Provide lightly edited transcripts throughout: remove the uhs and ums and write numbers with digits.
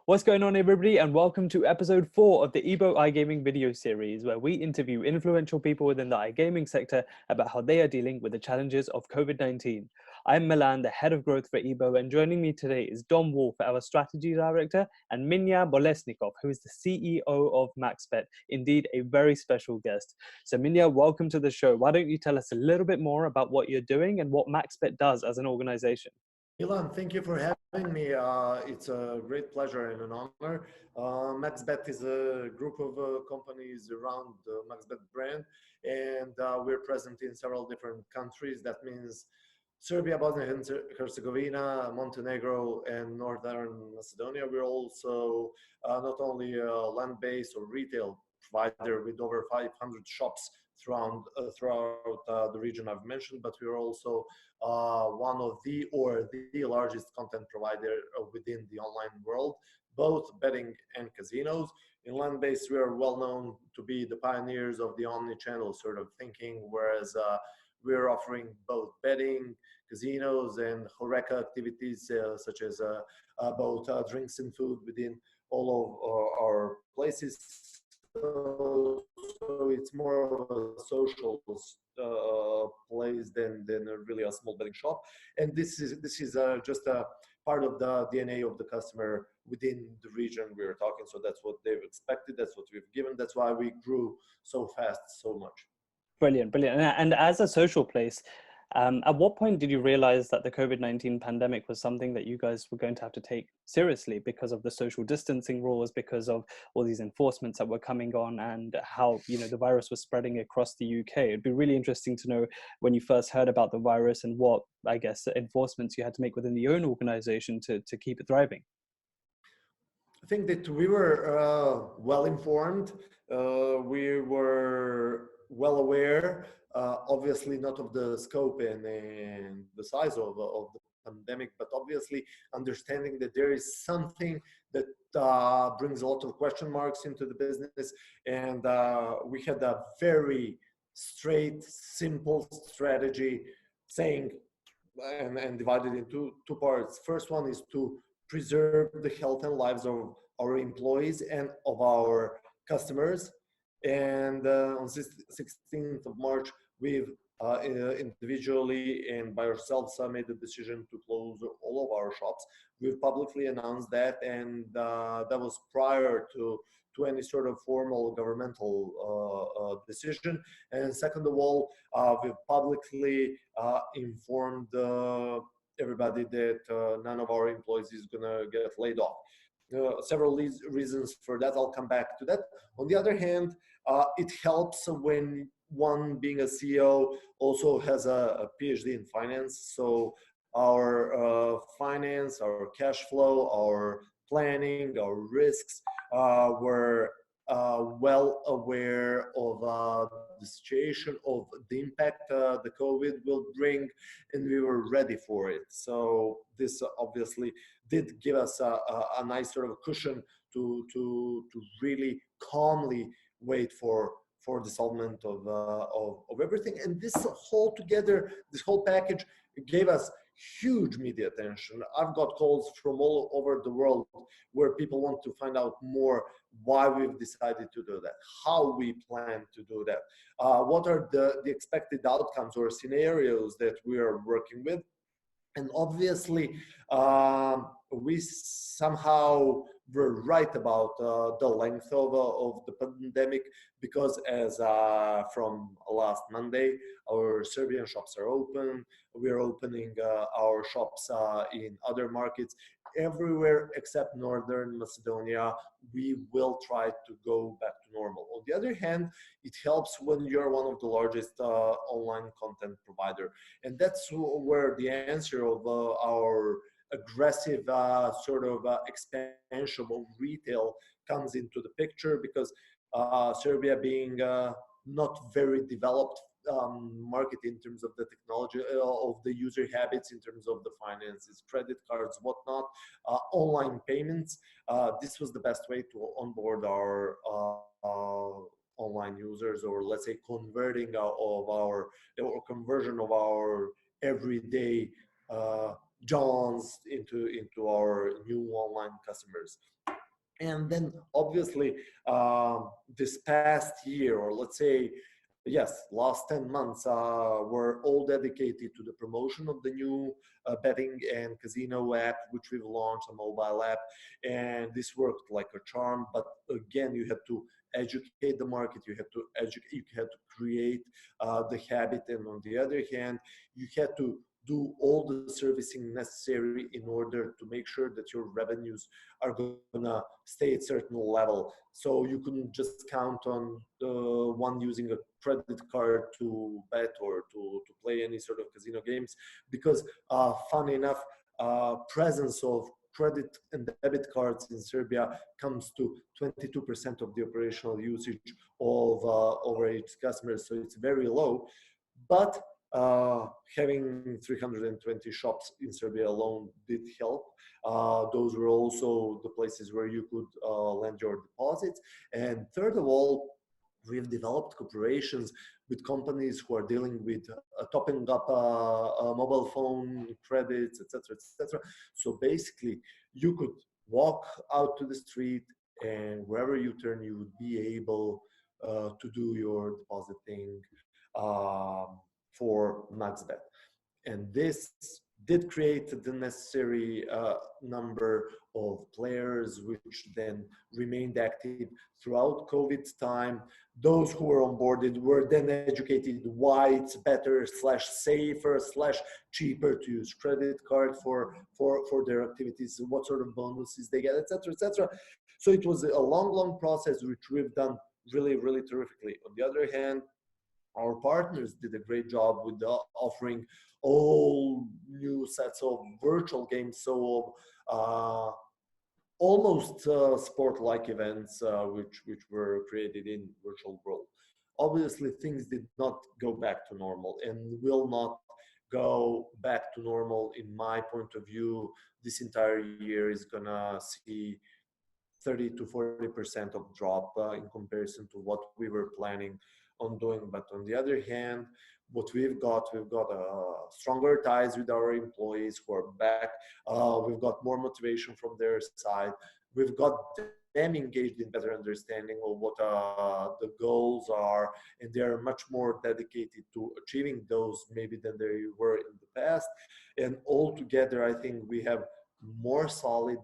What's going on, everybody, and welcome to episode 4 of the EBO.ai iGaming video series, where we interview influential people within the iGaming sector about how they are dealing with the challenges of COVID-19. I'm Milan, the head of growth for EBO, and joining me today is Dom Wolf, our strategy director, and Minja Bolesnikov, who is the CEO of MaxBet. Indeed, a very special guest. So Minja, welcome to the show. Why don't you tell us a little bit more about what you're doing and what MaxBet does as an organization? Milan, thank you for having me. It's a great pleasure and an honor. MaxBet is a group of companies around the MaxBet brand, and we're present in several different countries. That means Serbia, Bosnia and Herzegovina, Montenegro, and Northern Macedonia. We're also not only a land-based or retail provider with over 500 shops throughout the region I've mentioned, but we're also one of the largest content provider within the online world, both betting and casinos. In land-based, we are well known to be the pioneers of the omni-channel sort of thinking, whereas we're offering both betting, casinos, and HoReCa activities such as both drinks and food within all of our places. So it's more of a social place than really a small betting shop, and this is just a part of the DNA of the customer within the region we are talking. So that's what they've expected. That's what we've given. That's why we grew so fast, so much. Brilliant, brilliant. And as a social place, at what point did you realize that the COVID-19 pandemic was something that you guys were going to have to take seriously because of the social distancing rules, because of all these enforcements that were coming on, and how, the virus was spreading across the UK? It'd be really interesting to know when you first heard about the virus and what, I guess, enforcements you had to make within your own organization to keep it thriving. I think that we were well informed. We were well aware, obviously not of the scope and the size of the pandemic, but obviously understanding that there is something that brings a lot of question marks into the business. And we had a very straight, simple strategy saying, and divided into two parts. First one is to preserve the health and lives of our employees and of our customers. And on 16th of March, we've individually and by ourselves made the decision to close all of our shops. We've publicly announced that, and that was prior to any sort of formal governmental decision. And second of all, we've publicly informed everybody that none of our employees is gonna get laid off. Several reasons for that. I'll come back to that. On the other hand, it helps when one, being a CEO, also has a PhD in finance. So our finance, our cash flow, our planning, our risks were well aware of the situation, of the impact the COVID will bring, and we were ready for it. So this obviously did give us a nice sort of cushion to really calmly wait for the settlement of everything. And this whole together, this whole package gave us huge media attention. I've got calls from all over the world where people want to find out more why we've decided to do that, how we plan to do that, what are the expected outcomes or scenarios that we are working with. And obviously, we somehow were right about the length of the pandemic, because as from last Monday, our Serbian shops are open. We're opening our shops in other markets. Everywhere except Northern Macedonia, we will try to go back to normal. On the other hand, it helps when you're one of the largest online content provider. And that's where the answer of our aggressive sort of expansion of retail comes into the picture, because Serbia being not very developed market in terms of the technology, of the user habits, in terms of the finances, credit cards, whatnot, online payments, this was the best way to onboard our online users, or let's say conversion of our everyday Johns into our new online customers. And then obviously this past year, or let's say, yes, last 10 months were all dedicated to the promotion of the new betting and casino app, which we've launched, a mobile app. And this worked like a charm. But again, you had to educate the market, you had to educate, you had to create the habit. And on the other hand, you had to do all the servicing necessary in order to make sure that your revenues are gonna stay at certain level. So you couldn't just count on one using a credit card to bet or to play any sort of casino games, because fun enough, presence of credit and debit cards in Serbia comes to 22% of the operational usage of overage customers. So it's very low. But having 320 shops in Serbia alone did help. Those were also the places where you could lend your deposits. And third of all, we've developed cooperations with companies who are dealing with topping up mobile phone credits, etc., etc. So basically, you could walk out to the street, and wherever you turn, you would be able to do your depositing um, for MaxBet. And this did create the necessary number of players, which then remained active throughout COVID time. Those who were onboarded were then educated why it's better slash safer slash cheaper to use credit card for their activities, what sort of bonuses they get, etc., etc. So it was a long process, which we've done really terrifically. On the other hand, our partners did a great job with offering all new sets of virtual games, so almost sport-like events, which were created in virtual world. Obviously, things did not go back to normal and will not go back to normal. In my point of view, this entire year is gonna see 30 to 40% of drop in comparison to what we were planning on doing. But on the other hand, what we've got stronger ties with our employees who are back. We've got more motivation from their side. We've got them engaged in better understanding of what the goals are, and they're much more dedicated to achieving those maybe than they were in the past. And altogether, I think we have more solid,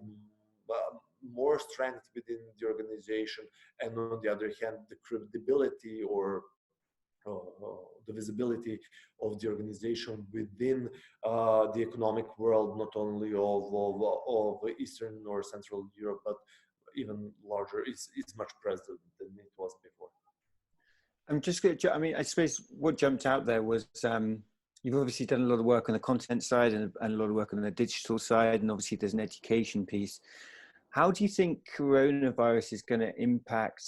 more strength within the organization, and on the other hand, the credibility or the visibility of the organization within the economic world, not only of Eastern or Central Europe, but even larger. It's much present than it was before. I'm just going to, I mean, I suppose what jumped out there was you've obviously done a lot of work on the content side and a lot of work on the digital side, and obviously there's an education piece. How do you think coronavirus is going to impact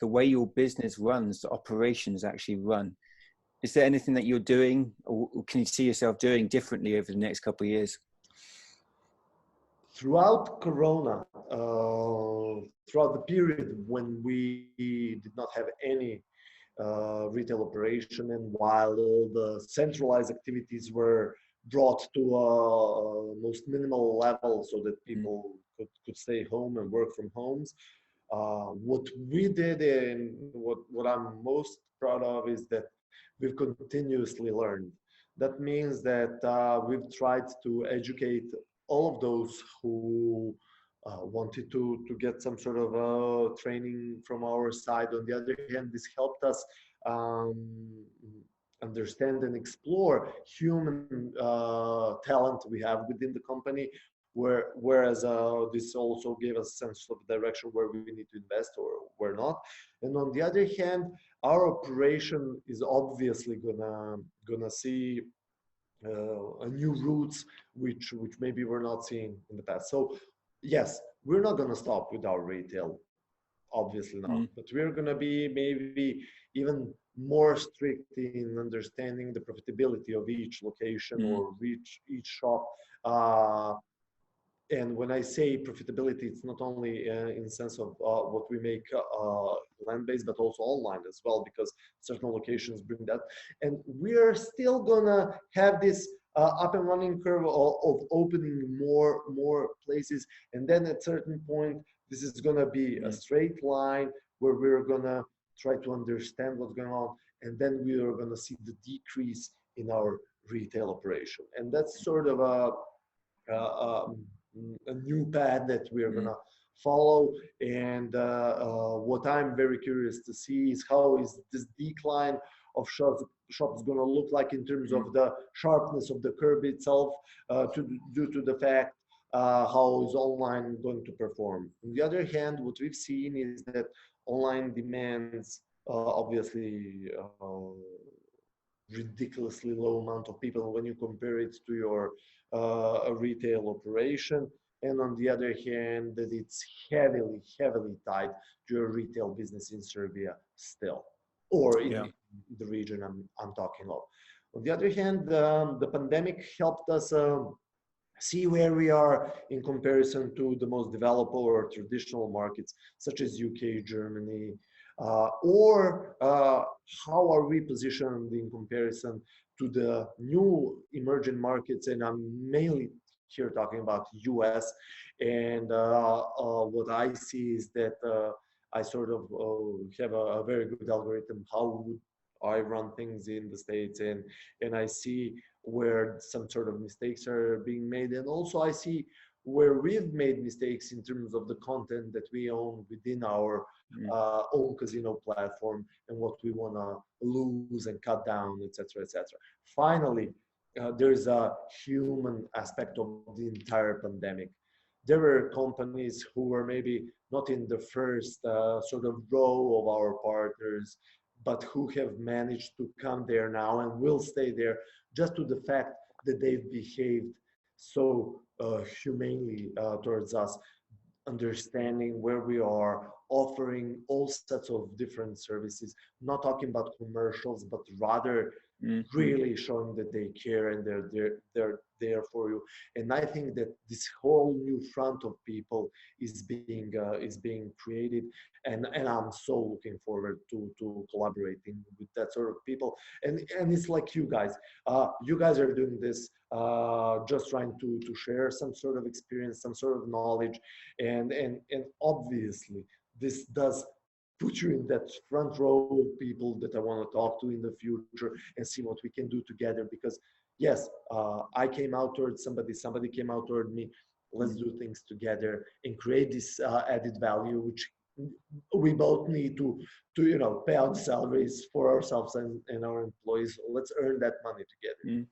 the way your business runs, the operations actually run? Is there anything that you're doing, or can you see yourself doing differently over the next couple of years? Throughout Corona, throughout the period when we did not have any retail operation, and while all the centralized activities were brought to a most minimal level so that people could stay home and work from homes, what we did and what I'm most proud of is that we've continuously learned. That means that we've tried to educate all of those who wanted to get some sort of training from our side. On the other hand, this helped us um, understand and explore human talent we have within the company, whereas this also gave us a sense of direction where we need to invest or where not. And on the other hand, our operation is obviously gonna see new routes which maybe we're not seeing in the past. So yes, we're not gonna stop with our retail, obviously not, but we're gonna be maybe even more strict in understanding the profitability of each location or each shop. And when I say profitability, it's not only in the sense of what we make land-based, but also online as well, because certain locations bring that. And we're still gonna have this up and running curve of opening more places. And then at certain point, This is going to be a straight line where we're going to try to understand what's going on, and then we are going to see the decrease in our retail operation. And that's sort of a new path that we are going to follow. And what I'm very curious to see is how is this decline of shops going to look like in terms of the sharpness of the curve itself, due to the fact how is online going to perform. On the other hand, what we've seen is that online demands obviously ridiculously low amount of people when you compare it to your retail operation. And on the other hand, that it's heavily tied to your retail business in Serbia still, or in the region I'm talking of. On the other hand, the pandemic helped us see where we are in comparison to the most developed or traditional markets, such as UK, Germany, or how are we positioned in comparison to the new emerging markets? And I'm mainly here talking about US. And what I see is that I sort of have a very good algorithm. How would I run things in the States? And I see where some sort of mistakes are being made. And also I see where we've made mistakes in terms of the content that we own within our own casino platform, and what we want to lose and cut down, etc., etc. Finally, there's a human aspect of the entire pandemic. There were companies who were maybe not in the first sort of row of our partners, but who have managed to come there now and will stay there just to the fact that they've behaved so humanely towards us, understanding where we are, offering all sorts of different services, not talking about commercials, but rather really showing that they care and they're there for you. And I think that this whole new front of people is being created, and I'm so looking forward to collaborating with that sort of people. And it's like you guys are doing this, just trying to share some sort of experience, some sort of knowledge, and obviously this does put you in that front row of people that I want to talk to in the future and see what we can do together. Because yes, I came out towards somebody came out toward me. Let's do things together and create this added value, which we both need to pay out salaries for ourselves and our employees. Let's earn that money together.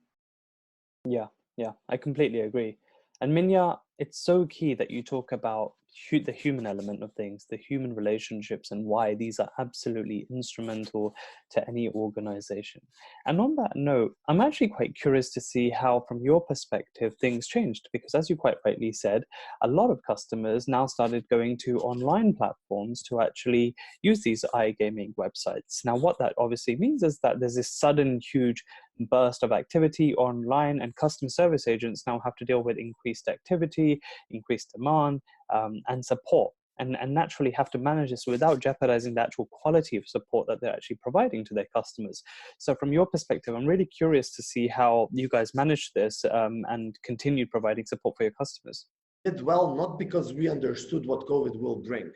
Yeah, I completely agree. And Minja, it's so key that you talk about the human element of things, the human relationships, and why these are absolutely instrumental to any organization. And on that note, I'm actually quite curious to see how, from your perspective, things changed, because as you quite rightly said, a lot of customers now started going to online platforms to actually use these iGaming websites. Now, what that obviously means is that there's this sudden, huge burst of activity online, and customer service agents now have to deal with increased activity, increased demand, and support, and naturally have to manage this without jeopardizing the actual quality of support that they're actually providing to their customers. So from your perspective, I'm really curious to see how you guys managed this and continued providing support for your customers. We did well, not because we understood what COVID will bring.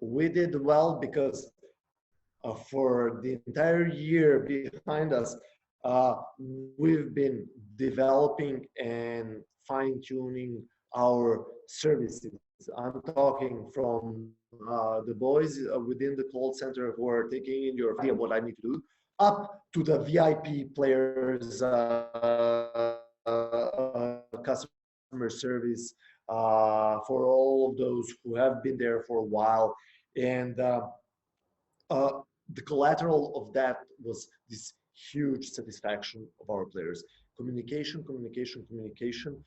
We did well because for the entire year behind us, we've been developing and fine-tuning our services. I'm talking from the boys within the call center who are taking in your idea what I need to do, up to the VIP players, customer service, for all of those who have been there for a while. And the collateral of that was this huge satisfaction of our players. Communication.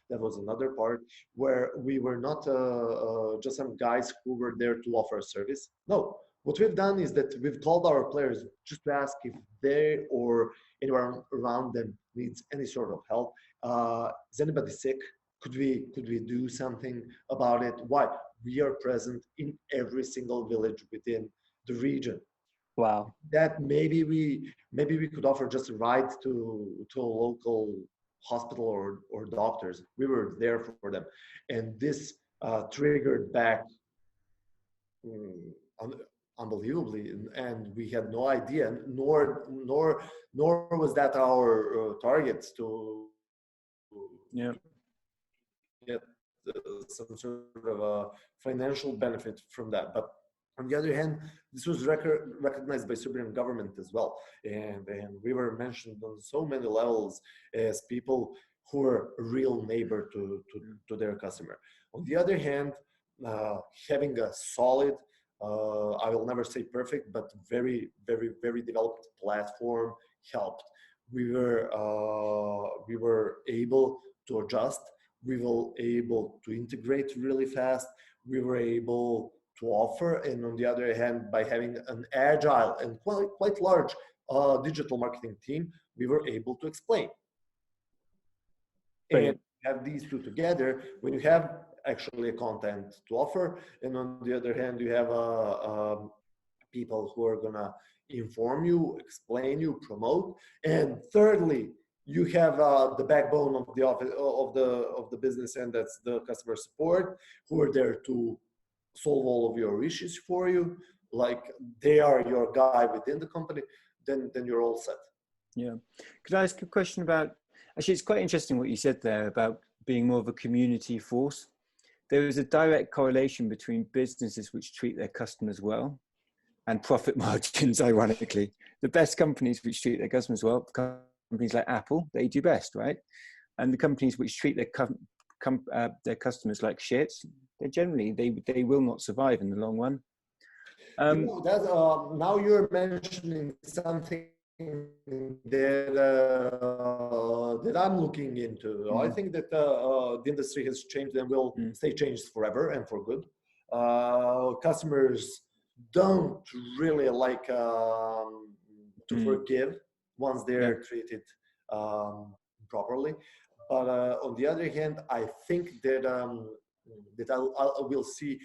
That was another part where we were not just some guys who were there to offer a service. No, what we've done is that we've called our players just to ask if they or anyone around them needs any sort of help. Is anybody sick? Could we do something about it? Why? We are present in every single village within the region. Wow. That maybe we could offer just a ride to a local hospital or doctors. We were there for them, and this triggered back mm, un- unbelievably, and we had no idea, nor was that our target to Yeah. get some sort of a financial benefit from that. But on the other hand, this was recognized by Serbian government as well, and we were mentioned on so many levels as people who are a real neighbor to their customer. On the other hand, having a solid, I will never say perfect, but very, very, very developed platform helped. We were able to adjust. We were able to integrate really fast. We were able to offer, and on the other hand, by having an agile and quite large digital marketing team, we were able to explain. Brilliant. And have these two together, when you have actually a content to offer, and on the other hand, you have people who are gonna inform you, explain you, promote, and thirdly, you have the backbone of the office of the business, and that's the customer support, who are there to solve all of your issues for you. Like they are your guy within the company. Then you're all set. Yeah. Could I ask a question about, actually, it's quite interesting what you said there about being more of a community force. There is a direct correlation between businesses which treat their customers well and profit margins, ironically. The best companies which treat their customers well, companies like Apple, they do best, right? And the companies which treat their customers like shit, they generally, they will not survive in the long run. Now you're mentioning something that I'm looking into. I think that the industry has changed and will stay changed forever and for good. Customers don't really like to forgive once they're treated properly. But on the other hand, I think that that I will see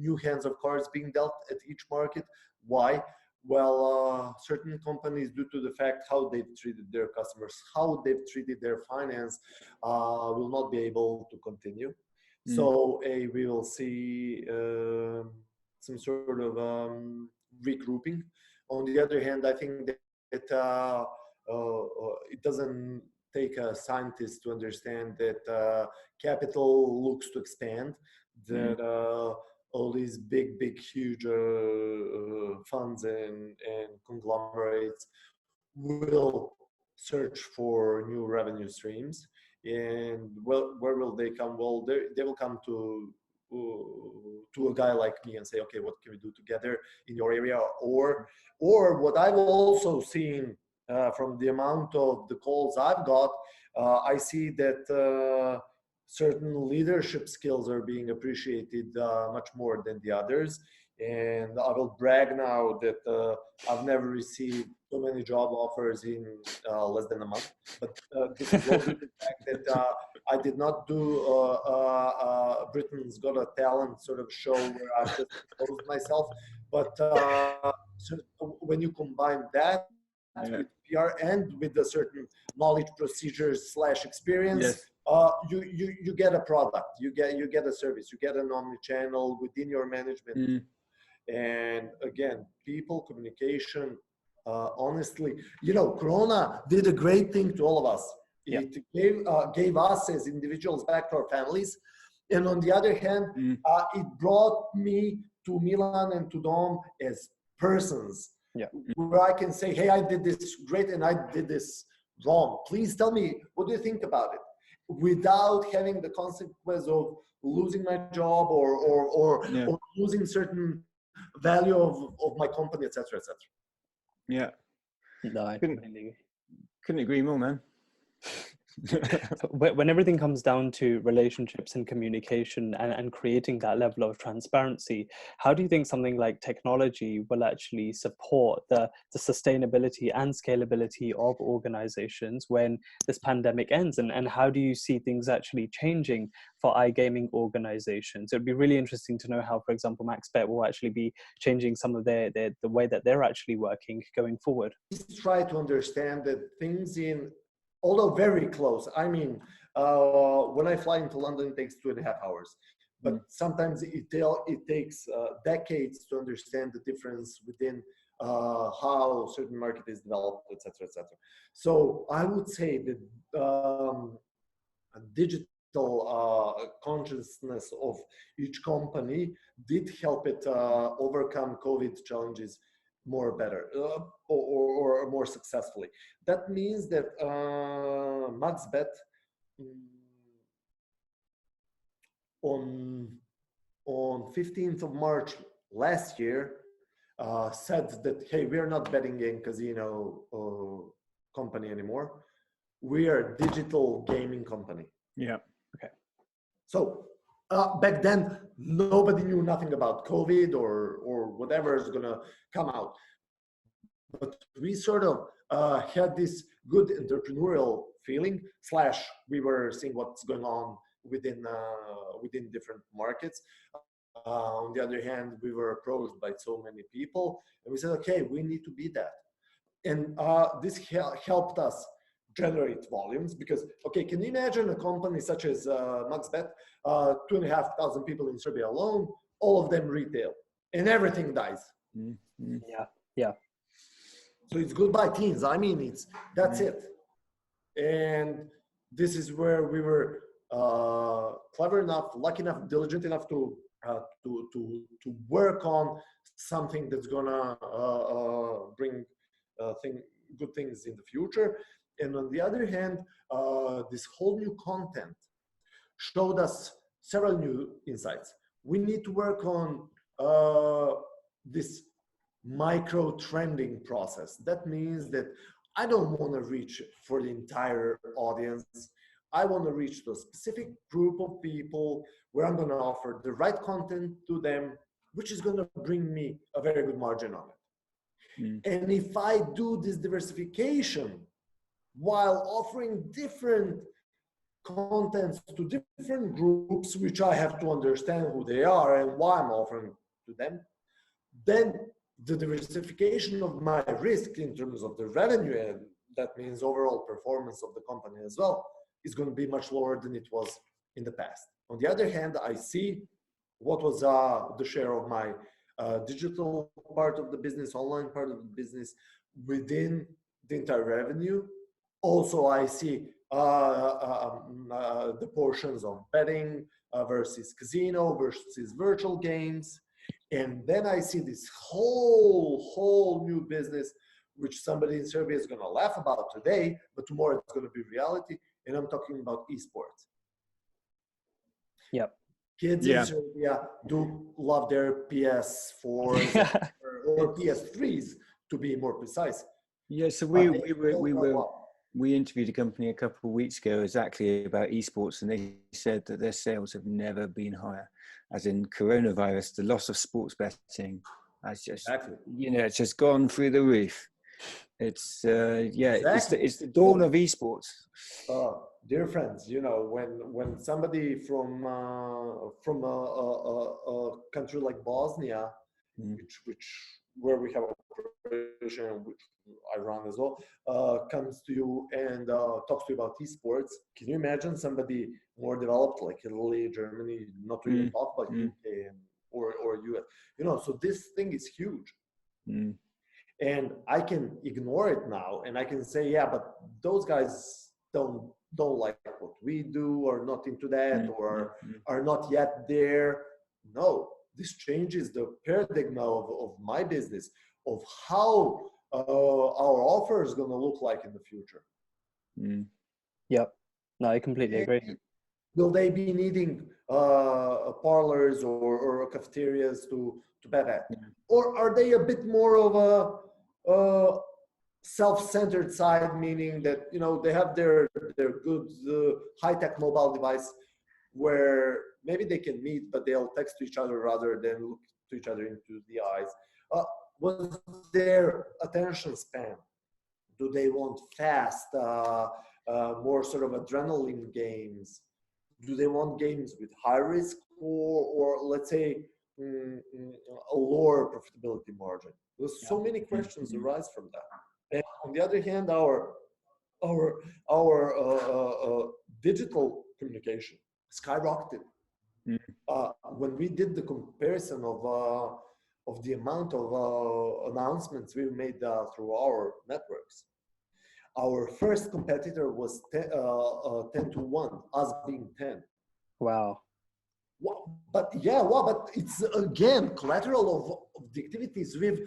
new hands of cards being dealt at each market. Why? Well, certain companies, due to the fact how they've treated their customers, how they've treated their finance, will not be able to continue. So we will see some sort of regrouping. On the other hand, I think that it doesn't take a scientist to understand that capital looks to expand, that all these big, huge funds and conglomerates will search for new revenue streams. And where will they come? Well, they will come to a guy like me and say, okay, what can we do together in your area? Or what I've also seen from the amount of the calls I've got, I see that certain leadership skills are being appreciated much more than the others. And I will brag now that I've never received so many job offers in less than a month. But this is all due to the fact that I did not do Britain's Got a Talent sort of show where I just exposed myself. But so when you combine that with PR and with a certain knowledge, procedures / experience, you get a product, you get a service, you get an omni-channel within your management. And again, people, communication, honestly, Corona did a great thing to all of us. It gave us as individuals back to our families. And on the other hand, it brought me to Milan and to Dom as persons, where I can say, hey, I did this great and I did this wrong. Please tell me, what do you think about it? Without having the consequence of losing my job or losing certain value of my company, etc., etc. Yeah. No, I couldn't agree more, man. When everything comes down to relationships and communication and creating that level of transparency, how do you think something like technology will actually support the sustainability and scalability of organizations when this pandemic ends? And how do you see things actually changing for iGaming organizations? It would be really interesting to know how, for example, MaxBet will actually be changing some of the way that they're actually working going forward. Please try to understand that things although very close. I mean, when I fly into London, it takes 2.5 hours. but sometimes it takes decades to understand the difference within how a certain market is developed, etc., etc. So I would say that a digital consciousness of each company did help it overcome COVID challenges more better or more successfully. That means that MaxBet on 15th of March last year said that, hey, we are not betting in casino company anymore. We are a digital gaming company. Yeah. Okay. So back then, nobody knew nothing about COVID or whatever is going to come out. But we sort of had this good entrepreneurial feeling, / we were seeing what's going on within different markets. On the other hand, we were approached by so many people, and we said, okay, we need to be that. And this helped us generate volumes because, okay, can you imagine a company such as MaxBet, 2,500 people in Serbia alone, all of them retail, and everything dies. Mm-hmm. Yeah. So it's goodbye teens. I mean, that's it. And this is where we were clever enough, lucky enough, diligent enough to work on something that's gonna bring good things in the future. And on the other hand, this whole new content showed us several new insights. We need to work on this micro trending process. That means that I don't want to reach for the entire audience. I want to reach to a specific group of people where I'm going to offer the right content to them, which is going to bring me a very good margin on it. And if I do this diversification while offering different contents to different groups, which I have to understand who they are and why I'm offering to them, then the diversification of my risk in terms of the revenue, and that means overall performance of the company as well, is going to be much lower than it was in the past. On the other hand, I see what was the share of my digital part of the business, online part of the business within the entire revenue. Also, I see the portions of betting versus casino versus virtual games. And then I see this whole new business, which somebody in Serbia is going to laugh about today, but tomorrow it's going to be reality. And I'm talking about eSports. Yep. Kids in Serbia do love their PS4s or PS3s, to be more precise. Yeah, so we interviewed a company a couple of weeks ago exactly about esports, and they said that their sales have never been higher. As in coronavirus, the loss of sports betting has just, it's just gone through the roof. It's it's the dawn of esports. Dear friends, when somebody from a country like Bosnia, where we have operation, which I run as well, comes to you and talks to you about esports, can you imagine somebody more developed like Italy, Germany, not to even talk about UK or US? So this thing is huge. And I can ignore it now, and I can say, yeah, but those guys don't like what we do, or not into that, or are not yet there. No, this changes the paradigm of my business, of how our offer is going to look like in the future. Yep. No, I completely agree. Will they be needing parlors or cafeterias to bet at? Or are they a bit more of a self-centered side, meaning that they have their good high-tech mobile device where maybe they can meet, but they'll text to each other rather than look to each other into the eyes? What's their attention span? Do they want fast, more sort of adrenaline games? Do they want games with high risk or let's say a lower profitability margin? There's so many questions arise from that. And on the other hand, our digital communication skyrocketed. when we did the comparison of the amount of announcements we made through our networks, our first competitor was 10 to 1, us being 10. Wow. But it's again collateral of the activities we've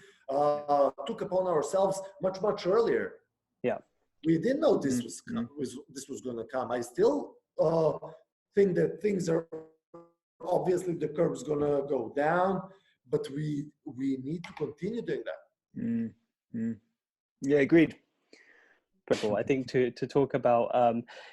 took upon ourselves much earlier. Yeah, we didn't know this was going to come. I still think that things are obviously the curve's going to go down, but we need to continue doing that. Yeah, agreed. I think to talk about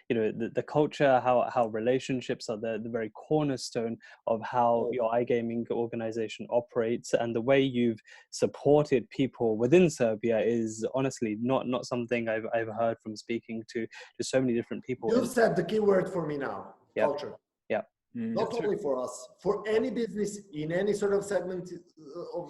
the culture, how relationships are the very cornerstone of how your iGaming organization operates, and the way you've supported people within Serbia is honestly not something I've heard from speaking to so many different people. You've said the key word for me now. Yep. Culture. Yeah. Not only for us, for any business in any sort of segment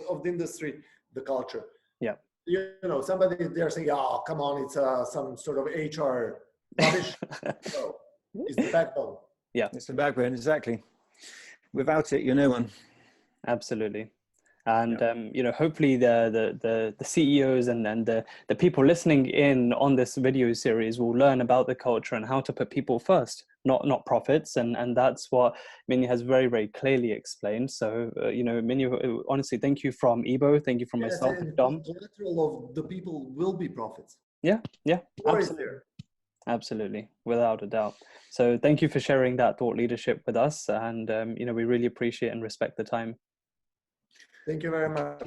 of the industry, the culture. Yeah. You know, somebody they're saying, "Oh, come on, it's some sort of HR rubbish." So it's the backbone. Yeah, it's the backbone, exactly. Without it, you're no one. Absolutely. And hopefully the CEOs and the people listening in on this video series will learn about the culture and how to put people first, not profits, and that's what Minja has very clearly explained. So Minja, honestly, thank you from EBO, thank you from myself and Dom. The collateral of the people will be profits. Yeah, absolutely, without a doubt. So thank you for sharing that thought leadership with us, and we really appreciate and respect the time. Thank you very much.